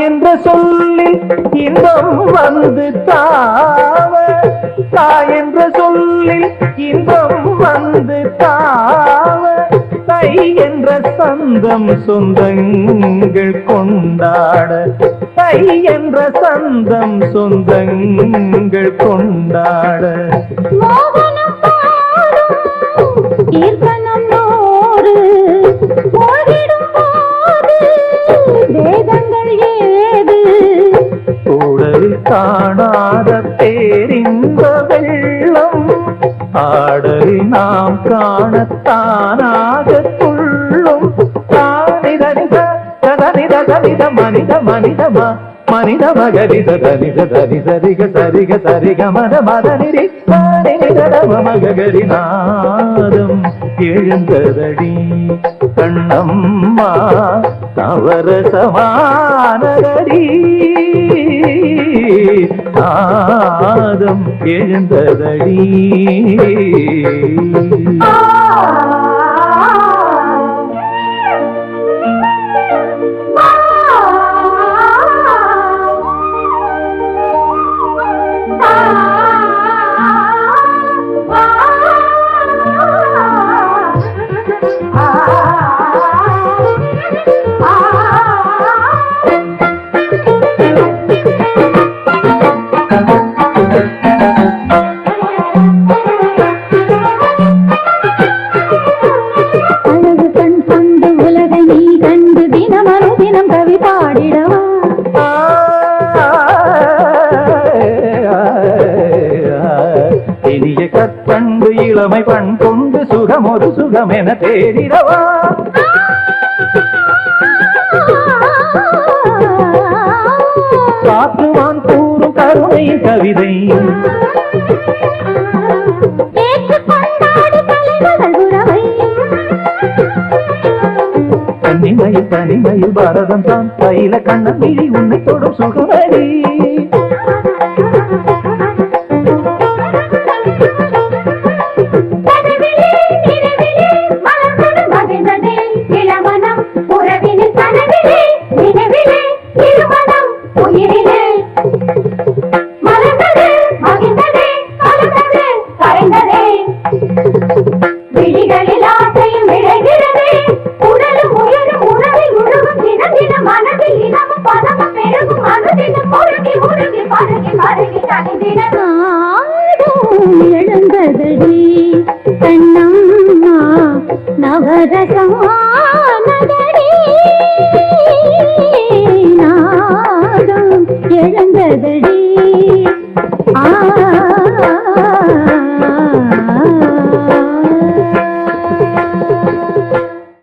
என்ற சொல்லில் இன்பம் வந்து தாவ, என்ற சொல்லில் இன்பம் வந்து தாவ, தை என்ற சந்தம் சொந்தங்கள் கொண்டாட, தை என்ற சந்தம் சொந்தங்கள் கொண்டாட, கீர்த்தனம் நோறு ஓடிடும் போது வேதங்கள் ஏது, கூடலில் காணாத பேரின்ப வெள்ளம் ஆடலில் நாம் காணத்தானாக துள்ளும், தானிதனித தனித தனித மனித மனிதமா மனித மகரித தனித தனி சரிக சரிக சரிக மத மதனிரி தனிதவ மகரி நாதம் எழுந்ததடி கண்ணம்மா நவரசமானதடி நாதம் எழுந்ததடி. இனிய கற்பண்பு இளமை பண் கொண்டு சுகம் ஒரு சுகம் என தேடிடவா, காற்றுவான் கூறும் கருணை கவிதை தனிமையில் தனிமையில் பாரதம் தான் கையில கண்ணன் விழி உன்னை தொடும் சுகமடி, எழுந்ததடி கண்ணம்மா நவரசமானதடி நாதம் எழுந்ததடி.